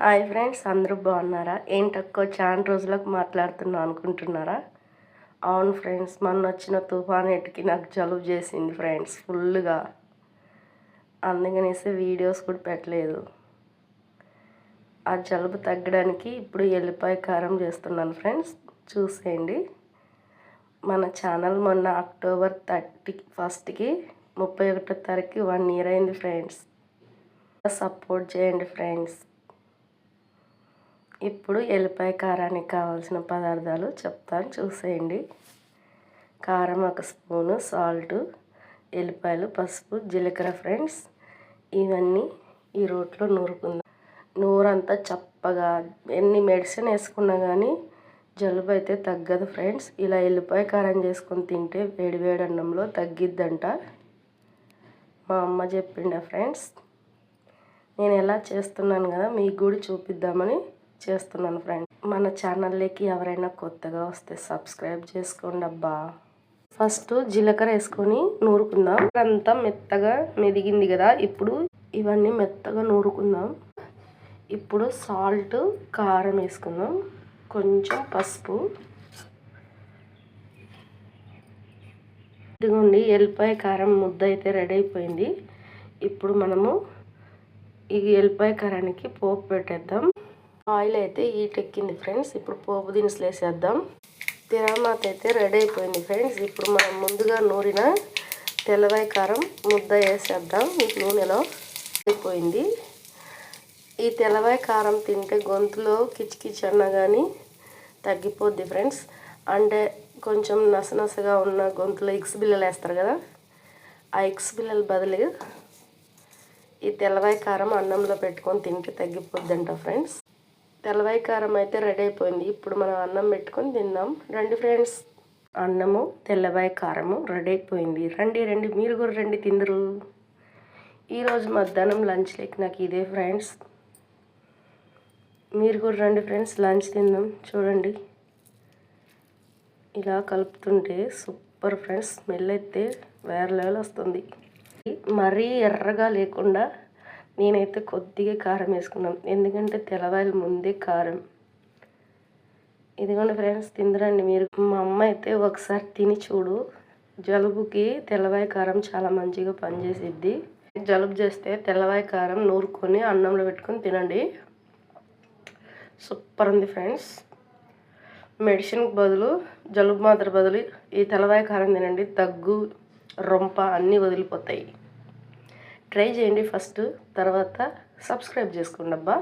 Hi friends, అందరూ బాగున్నారా? ఏంటక్కో చాలా రోజులకు మాట్లాడుతున్నా అనుకుంటున్నారా? అవును ఫ్రెండ్స్, మొన్న వచ్చిన తుఫానేటికి నాకు జలుబు చేసింది ఫ్రెండ్స్ ఫుల్గా. అందుకనేసి వీడియోస్ కూడా పెట్టలేదు. ఆ జలుబు తగ్గడానికి ఇప్పుడు ఎల్లిపాయ కారం చేస్తున్నాను ఫ్రెండ్స్, చూసేయండి. మన ఛానల్ మొన్న అక్టోబర్ 31కి 31వ తారీఖుకి 1 year అయింది ఫ్రెండ్స్. సపోర్ట్ చేయండి ఫ్రెండ్స్. ఇప్పుడు ఎల్లిపాయ కారానికి కావాల్సిన పదార్థాలు చెప్తాను, చూసేయండి. కారం 1 స్పూను, సాల్ట్, ఎల్లిపాయలు, పసుపు, జీలకర్ర ఫ్రెండ్స్. ఇవన్నీ ఈ రోట్లో నూరుకుందాం. నూరంతా చప్పగా, ఎన్ని మెడిసిన్ వేసుకున్నా కానీ జలుబు అయితే తగ్గదు ఫ్రెండ్స్. ఇలా ఎల్లిపాయ కారం చేసుకొని తింటే వేడివేడి అన్నంలో తగ్గిద్దంట. మా అమ్మ చెప్పిండ ఫ్రెండ్స్. నేను ఎలా చేస్తున్నాను కదా మీకు కూడా చూపిద్దామని చేస్తున్నాను ఫ్రెండ్స్. మన ఛానల్లోకి ఎవరైనా కొత్తగా వస్తే సబ్స్క్రైబ్ చేసుకోండి అబ్బా. ఫస్ట్ జీలకర్ర వేసుకొని నూరుకుందాం. అంతా మెత్తగా మెదిగింది కదా, ఇప్పుడు ఇవన్నీ మెత్తగా నూరుకుందాం. ఇప్పుడు సాల్ట్, కారం వేసుకుందాం, కొంచెం పసుపు. ఇదిగోండి ఎల్లిపాయ కారం ముద్ద అయితే రెడీ అయిపోయింది. ఇప్పుడు మనము ఈ ఎల్లిపాయ కారానికి పోపు పెట్టేద్దాం. ఆయిల్ అయితే హీట్ ఎక్కింది ఫ్రెండ్స్. ఇప్పుడు పోపు దినుసులు వేసేద్దాం. తిరామాత అయితే రెడీ అయిపోయింది ఫ్రెండ్స్. ఇప్పుడు మనం ముందుగా నూరిన తెల్లవాయి కారం ముద్ద వేసేద్దాం. నూనెలో అయిపోయింది. ఈ తెల్లవాయి కారం తింటే గొంతులో కిచకిచ్ అన్నా కానీ తగ్గిపోద్ది ఫ్రెండ్స్. అంటే కొంచెం నసనసగా ఉన్న గొంతులో ఎగ్స్ బిల్లలు వేస్తారు కదా, ఆ ఎగ్స్ బిల్లల బదులు ఈ తెల్లవాయి కారం అన్నంలో పెట్టుకొని తింటే తగ్గిపోద్దంట ఫ్రెండ్స్. తెల్లవాయి కారం అయితే రెడీ అయిపోయింది. ఇప్పుడు మనం అన్నం పెట్టుకొని తిందాం రండి ఫ్రెండ్స్. అన్నము తెల్లవాయి కారము రెడీ అయిపోయింది. రండి రండి, మీరు కూడా రండి తిందరు. ఈరోజు మధ్యాహ్నం లంచ్లోకి నాకు ఇదే ఫ్రెండ్స్. మీరు కూడా రండి ఫ్రెండ్స్, లంచ్ తిందాం. చూడండి ఇలా కలుపుతుంటే సూపర్ ఫ్రెండ్స్. స్మెల్ అయితే వేరే లెవెల్ వస్తుంది. మరీ ఎర్రగా లేకుండా నేనైతే కొద్దిగా కారం వేసుకున్నాను, ఎందుకంటే తెల్లవాయలు ముందే కారం. ఇదిగోండి ఫ్రెండ్స్, తిందరండి మీరు. మా అమ్మ అయితే ఒకసారి తిని చూడు, జలుబుకి తెల్లవాయ కారం చాలా మంచిగా పనిచేసిద్ది. జలుబు చేస్తే తెల్లవాయ కారం నూరుకొని అన్నంలో పెట్టుకొని తినండి, సూపర్ ఉంది ఫ్రెండ్స్. మెడిసిన్కి బదులు, జలుబు మాత్ర బదులు ఈ తెల్లవాయ కారం తినండి, దగ్గు, రొంప అన్నీ వదిలిపోతాయి. ట్రై చేయండి ఫస్ట్, తర్వాత సబ్స్క్రైబ్ చేసుకోండి అబ్బా.